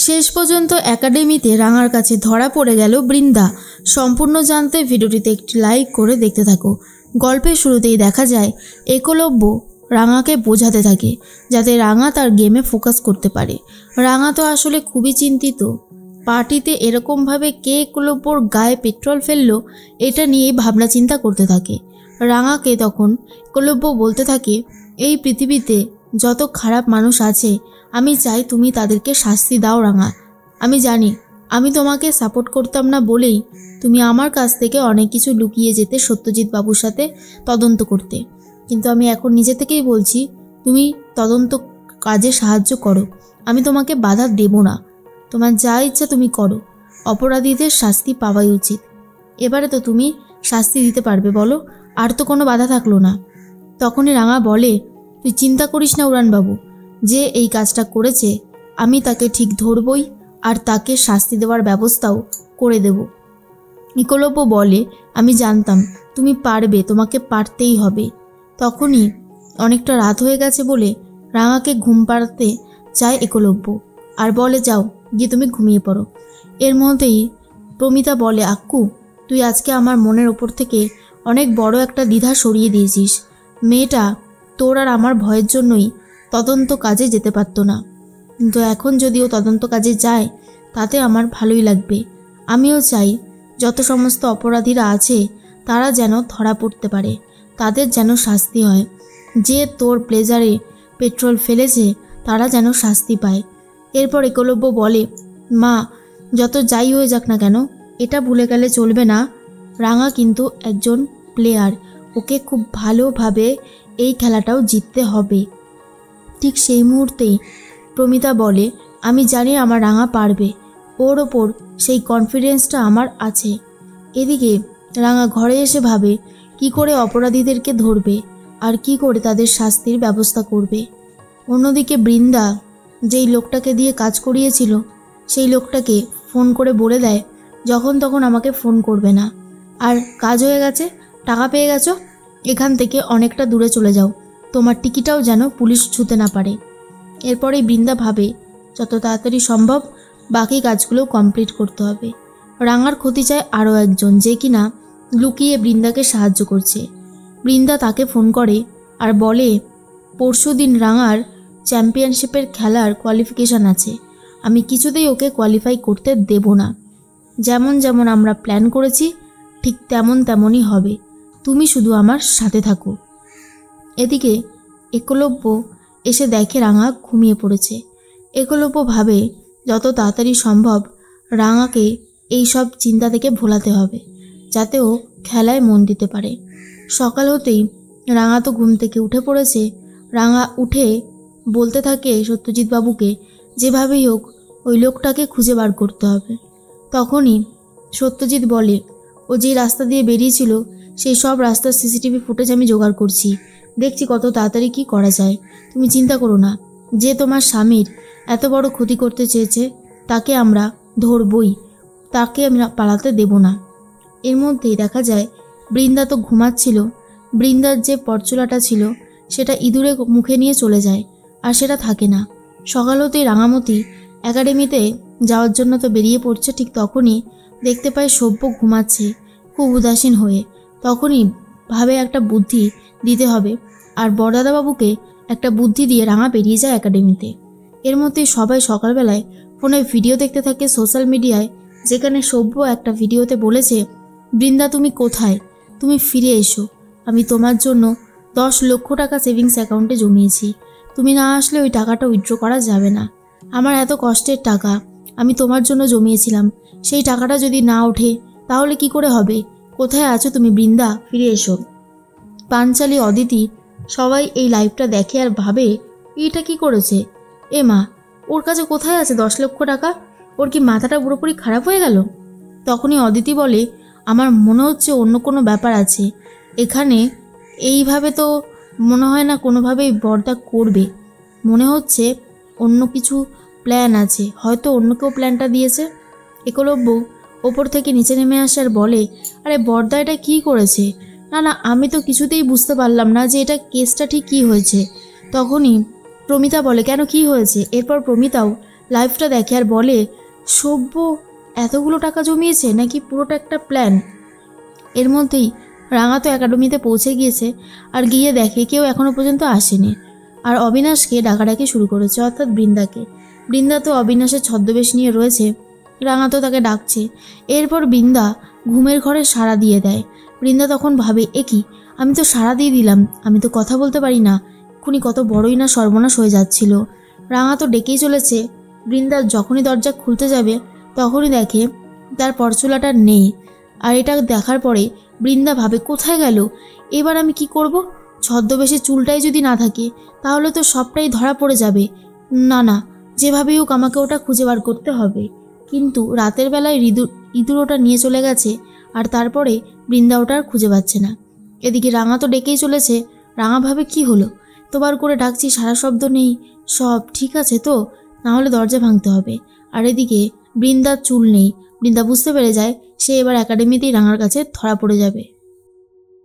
শেষ পর্যন্ত একাডেমিতে রাঙার কাছে ধরা পড়ে গেল বৃন্দা। সম্পূর্ণ জানতে ভিডিওটিতে একটি লাইক করে দেখতে থাকো। গল্পের শুরুতেই দেখা যায় একলব্য রাঙাকে বোঝাতে থাকে যাতে রাঙা তার গেমে ফোকাস করতে পারে। রাঙা তো আসলে খুবই চিন্তিত। পার্টিতে এরকমভাবে কে একলব্যর গায়ে পেট্রোল ফেললো এটা নিয়েই ভাবনা চিন্তা করতে থাকে। রাঙাকে তখন একলব্য বলতে থাকে, এই পৃথিবীতে যত খারাপ মানুষ আছে আমি চাই তুমি তাদেরকে শাস্তি দাও রাঙা। আমি জানি আমি তোমাকে সাপোর্ট করতাম না বলেই তুমি আমার কাছ থেকে অনেক কিছু লুকিয়ে যেতে সত্যজিৎ বাবুর সাথে তদন্ত করতে, কিন্তু আমি এখন নিজে থেকেই বলছি তুমি তদন্ত কাজে সাহায্য করো, আমি তোমাকে বাধা দেব না। তোমার যা ইচ্ছা তুমি করো, অপরাধীদের শাস্তি পাওয়াই উচিত। এবারে তো তুমি শাস্তি দিতে পারবে বলো, আর তো কোনো বাধা থাকলো না। তখনই রাঙা বলে, তুই চিন্তা করিস না উড়ানবাবু, যে এই কাজটা করেছে আমি তাকে ঠিক ধরবই আর তাকে শাস্তি দেওয়ার ব্যবস্থাও করে দেব। একলব্য বলে, আমি জানতাম তুমি পারবে, তোমাকে পারতেই হবে। তখনই অনেকটা রাত হয়ে গেছে বলে রাঙাকে ঘুম পাড়াতে চায় একলব্য আর বলে, যাও গিয়ে তুমি ঘুমিয়ে পড়ো। এর মধ্যেই প্রমিতা বলে, আক্কু তুই আজকে আমার মনের ওপর থেকে অনেক বড় একটা দ্বিধা সরিয়ে দিয়েছিস। মেয়েটা তোর আর আমার ভয়ের জন্যই তদন্ত কাজে যেতে পারতো না, কিন্তু এখন যদিও তদন্ত কাজে যায় তাতে আমার ভালোই লাগবে। আমিও চাই যত সমস্ত অপরাধীরা আছে তারা যেন ধরা পড়তে পারে, তাদের যেন শাস্তি হয়। যে তোর প্লেজারে পেট্রোল ফেলেছে তারা যেন শাস্তি পায়। এরপর একলব্য বলে, মা যত যাই হয়ে যাক না কেন এটা ভুলে গেলে চলবে না, রাঙা কিন্তু একজন প্লেয়ার, ওকে খুব ভালোভাবে এই খেলাটাও জিততে হবে। ঠিক সেই মুহূর্তেই প্রমিতা বলে, আমি জানি আমার রাঙা পারবে, ওর ওপর সেই কনফিডেন্সটা আমার আছে। এদিকে রাঙা ঘরে এসে ভাবে কি করে অপরাধীদেরকে ধরবে আর কি করে তাদের শাস্তির ব্যবস্থা করবে। অন্যদিকে বৃন্দা যেই লোকটাকে দিয়ে কাজ করিয়েছিল সেই লোকটাকে ফোন করে বলে দেয়, যখন তখন আমাকে ফোন করবে না, আর কাজ হয়ে গেছে, টাকা পেয়ে গেছো, এখান থেকে অনেকটা দূরে চলে যাও, তোমার টিকিটাও যেন পুলিশ ছুঁতে না পারে। এরপরে বৃন্দা ভাবে যত তাড়াতাড়ি সম্ভব বাকি কাজগুলো কমপ্লিট করতে হবে। রাঙার ক্ষতি চায় আরও একজন, যে কিনা লুকিয়ে বৃন্দাকে সাহায্য করছে। বৃন্দা তাকে ফোন করে আর বলে, পরশুদিন রাঙার চ্যাম্পিয়নশিপের খেলার কোয়ালিফিকেশান আছে, আমি কিছুতেই ওকে কোয়ালিফাই করতে দেব না। যেমন যেমন আমরা প্ল্যান করেছি ঠিক তেমনই হবে, তুমি শুধু আমার সাথে থাকো। এদিকে একলব্য এসে দেখে রাঙা ঘুমিয়ে পড়েছে। একলব্য ভাবে যত তাড়াতাড়ি সম্ভব রাঙাকে এই সব চিন্তা থেকে ভোলাতে হবে যাতে ও খেলায় মন দিতে পারে। সকাল হতেই রাঙা তো ঘুম থেকে উঠে পড়েছে। রাঙা উঠে বলতে থাকে সত্যজিৎ বাবুকে যেভাবেই হোক ওই লোকটাকে খুঁজে বার করতে হবে। তখনই সত্যজিৎ বলে, ও যে রাস্তা দিয়ে বেরিয়েছিল সেই সব রাস্তার সিসিটিভি ফুটেজ আমি জোগাড় করছি, দেখছি কত তাড়াতাড়ি কি করা যায়। তুমি চিন্তা করো না, যে তোমার স্বামীর এত বড় ক্ষতি করতে চেয়েছে তাকে আমরা ধরবই, তাকে আমি পালাতে দেব না। এর মধ্যেই দেখা যায় বৃন্দা তো ঘুমাচ্ছিল। বৃন্দার যে পরচুলাটা ছিল সেটা ইঁদুরে মুখে নিয়ে চলে যায় আর সেটা থাকে না। সকাল হতেই রাঙামতি একাডেমিতে যাওয়ার জন্য তো বেরিয়ে পড়ছে, ঠিক তখনই দেখতে পায় সভ্য ঘুমাচ্ছে খুব উদাসীন হয়ে। তখনই ভাবে একটা বুদ্ধি দিতে হবে আর বরদাদাবাবুকে একটা বুদ্ধি দিয়ে রাঙা বেরিয়ে যায় একাডেমিতে। এর মধ্যেই সবাই সকালবেলায় ফোনে ভিডিও দেখতে থাকে সোশ্যাল মিডিয়ায়, যেখানে সভ্য একটা ভিডিওতে বলেছে, বৃন্দা তুমি কোথায়, তুমি ফিরে এসো, আমি তোমার জন্য 10 লক্ষ টাকা সেভিংস অ্যাকাউন্টে জমিয়েছি, তুমি না আসলে ওই টাকাটা উইথড্র করা যাবে না। আমার এত কষ্টের টাকা আমি তোমার জন্য জমিয়েছিলাম, সেই টাকাটা যদি না ওঠে তাহলে কি করে হবে, কোথায় আছো তুমি বৃন্দা, ফিরে এসো। পাঞ্চালি, অদিতি সবাই এই লাইভটা দেখে আর ভাবে এটা কি করেছে, এ মা ওর কাছে কোথায় আছে 10 লক্ষ টাকা, ওর কি মাথাটা পুরোপুরি খারাপ হয়ে গেল। তখনই অদিতি বলে, আমার মনে হচ্ছে অন্য কোনো ব্যাপার আছে এখানে, এইভাবে তো মনে হয় না কোনোভাবেই বরদা করবে, মনে হচ্ছে অন্য কিছু প্ল্যান আছে, হয়তো অন্য কেউ প্ল্যানটা দিয়েছে। একলব্য ওপর থেকে নিচে নেমে আসে আর বলে, আরে বরদা এটা কী করেছে, না না আমি তো কিছুতেই বুঝতে পারলাম না যে এটা কেসটা ঠিক কী হয়েছে। তখনই প্রমিতা বলে, কেন কি হয়েছে। এরপর প্রমিতাও লাইভটা দেখে আর বলে, সভ্য এতগুলো টাকা জমিয়েছে নাকি পুরোটা একটা প্ল্যান। এর মধ্যেই রাঙা তো একাডেমিতে পৌঁছে গিয়েছে আর গিয়ে দেখে কেউ এখনও পর্যন্ত আসেনি। আর অবিনাশকে ডাকাডাকি শুরু করেছে, অর্থাৎ বৃন্দাকে। বৃন্দা তো অবিনাশের ছদ্মবেশ নিয়ে রয়েছে, রাঙা তো তাকে ডাকছে। এরপর বৃন্দা ঘুমের ঘরে সাড়া দিয়ে দেয়। বৃন্দা তখন ভাবে, কি আমি তো সাড়া দিয়ে দিলাম, আমি তো কথা বলতে পারি না, এক্ষুনি কত বড়ই না সর্বনাশ হয়ে যাচ্ছিল। রাঙা তো ডেকেই চলেছে। বৃন্দা যখনই দরজা খুলতে যাবে তখনই দেখে তার পরচুলাটা নেই। আর এটা দেখার পরে বৃন্দা ভাবে, কোথায় গেল, এবার আমি কি করব? ছদ্মবেশে চুলটাই যদি না থাকে তাহলে তো সবটাই ধরা পড়ে যাবে। না, যেভাবেই হোক আমাকে ওটা খুঁজে বার করতে হবে। কিন্তু রাতের বেলায় ইঁদুর ওটা নিয়ে চলে গেছে, আর তারপরে বৃন্দা ওটা আর খুঁজে পাচ্ছে না। এদিকে রাঙা তো ডেকেই চলেছে। রাঙা ভাবে, কি হলো, তোবার করে ডাকছি, সারা শব্দ নেই, সব ঠিক আছে তো, না হলে দরজা ভাঙতে হবে। আর এদিকে বৃন্দার চুল নেই। বৃন্দা বুঝতে পেরে যায় সে এবার একাডেমিতেই রাঙার কাছে ধরা পড়ে যাবে।